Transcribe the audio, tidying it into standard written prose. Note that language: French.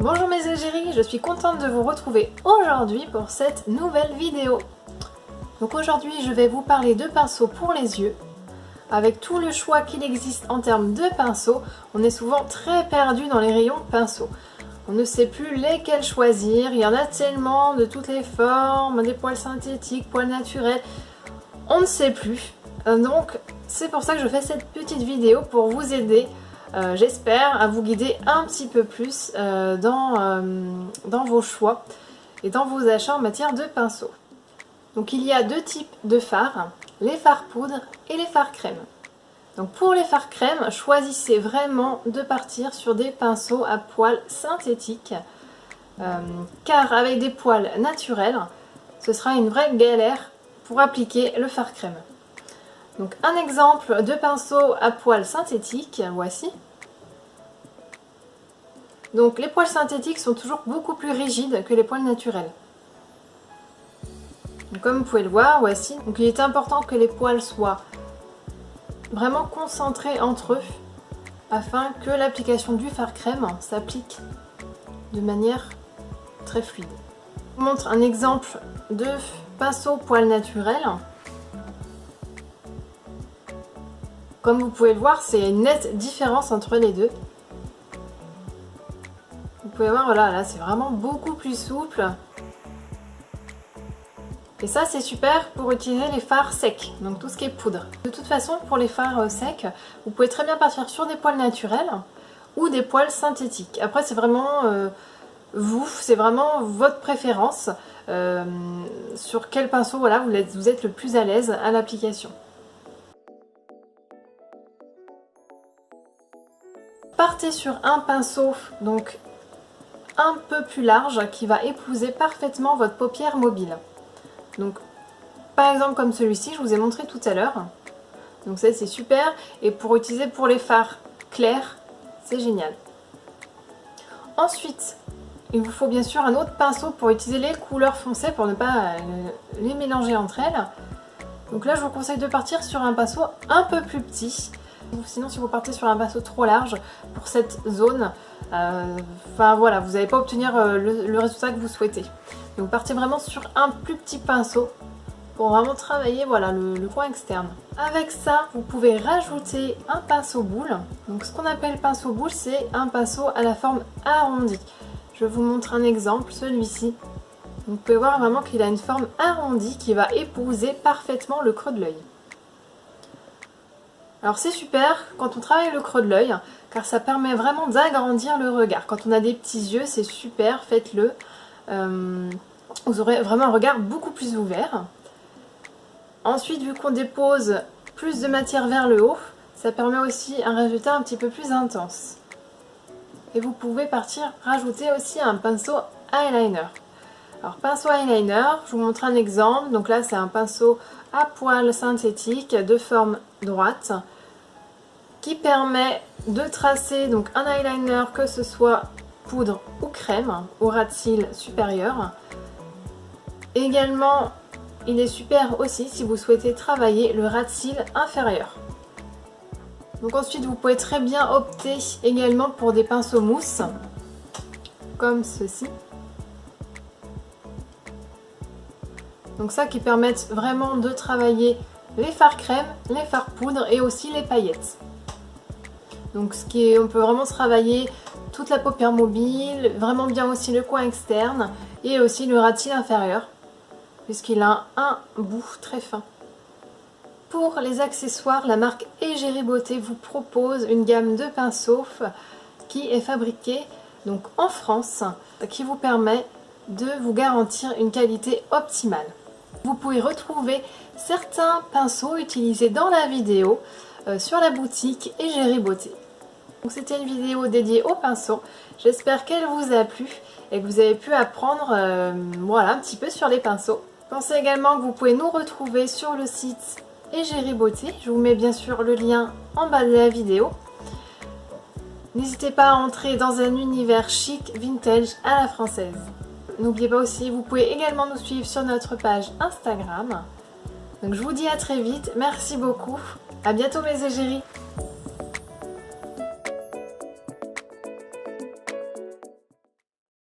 Bonjour mes égéries, je suis contente de vous retrouver aujourd'hui pour cette nouvelle vidéo. Donc aujourd'hui je vais vous parler de pinceaux pour les yeux. Avec tout le choix qu'il existe en termes de pinceaux, on est souvent très perdu dans les rayons pinceaux. On ne sait plus lesquels choisir, il y en a tellement de toutes les formes, des poils synthétiques, poils naturels, on ne sait plus. Donc c'est pour ça que je fais cette petite vidéo pour vous aider. J'espère à vous guider un petit peu plus dans vos choix et dans vos achats en matière de pinceaux. Donc il y a deux types de fards, les fards poudre et les fards crème. Donc pour les fards crème, choisissez vraiment de partir sur des pinceaux à poils synthétiques car avec des poils naturels, ce sera une vraie galère pour appliquer le fard crème. Donc un exemple de pinceau à poils synthétiques, voici. Donc les poils synthétiques sont toujours beaucoup plus rigides que les poils naturels. Donc, comme vous pouvez le voir, voici. Donc il est important que les poils soient vraiment concentrés entre eux afin que l'application du fard crème s'applique de manière très fluide. Je vous montre un exemple de pinceau poils naturels. Comme vous pouvez le voir, c'est une nette différence entre les deux. Vous pouvez voir, voilà, là c'est vraiment beaucoup plus souple. Et ça c'est super pour utiliser les fards secs, donc tout ce qui est poudre. De toute façon, pour les fards secs, vous pouvez très bien partir sur des poils naturels ou des poils synthétiques. Après c'est vraiment vous, c'est vraiment votre préférence sur quel pinceau voilà, vous êtes le plus à l'aise à l'application. Partez sur un pinceau donc un peu plus large qui va épouser parfaitement votre paupière mobile. Donc par exemple comme celui-ci, je vous ai montré tout à l'heure. Donc ça c'est super, et pour utiliser pour les fards clairs, c'est génial. Ensuite, il vous faut bien sûr un autre pinceau pour utiliser les couleurs foncées pour ne pas les mélanger entre elles. Donc là je vous conseille de partir sur un pinceau un peu plus petit. Sinon si vous partez sur un pinceau trop large pour cette zone, enfin voilà, vous n'allez pas obtenir le résultat que vous souhaitez. Donc partez vraiment sur un plus petit pinceau pour vraiment travailler voilà, le coin externe. Avec ça, vous pouvez rajouter un pinceau boule. Donc ce qu'on appelle pinceau boule, c'est un pinceau à la forme arrondie. Je vous montre un exemple, celui-ci. Vous pouvez voir vraiment qu'il a une forme arrondie qui va épouser parfaitement le creux de l'œil. Alors c'est super quand on travaille le creux de l'œil, car ça permet vraiment d'agrandir le regard. Quand on a des petits yeux, c'est super, faites-le. Vous aurez vraiment un regard beaucoup plus ouvert. Ensuite, vu qu'on dépose plus de matière vers le haut, ça permet aussi un résultat un petit peu plus intense. Et vous pouvez partir rajouter aussi un pinceau eyeliner. Alors pinceau eyeliner, je vous montre un exemple. Donc là c'est un pinceau à poils synthétique de forme droite qui permet de tracer donc un eyeliner, que ce soit poudre ou crème, au ras de cils supérieur. Également, il est super aussi si vous souhaitez travailler le ras de cils inférieur. Donc ensuite vous pouvez très bien opter également pour des pinceaux mousse comme ceci. Donc ça qui permettent vraiment de travailler les fards crème, les fards poudre et aussi les paillettes. Donc on peut vraiment travailler toute la paupière mobile, vraiment bien aussi le coin externe et aussi le ras de cils inférieur puisqu'il a un bout très fin. Pour les accessoires, la marque Égérie Beauté vous propose une gamme de pinceaux qui est fabriquée donc en France, qui vous permet de vous garantir une qualité optimale. Vous pouvez retrouver certains pinceaux utilisés dans la vidéo sur la boutique Égérie Beauté. Donc c'était une vidéo dédiée aux pinceaux. J'espère qu'elle vous a plu et que vous avez pu apprendre voilà, un petit peu sur les pinceaux. Pensez également que vous pouvez nous retrouver sur le site Égérie Beauté. Je vous mets bien sûr le lien en bas de la vidéo. N'hésitez pas à entrer dans un univers chic, vintage à la française. N'oubliez pas aussi, vous pouvez également nous suivre sur notre page Instagram. Donc je vous dis à très vite, merci beaucoup, à bientôt mes égéries.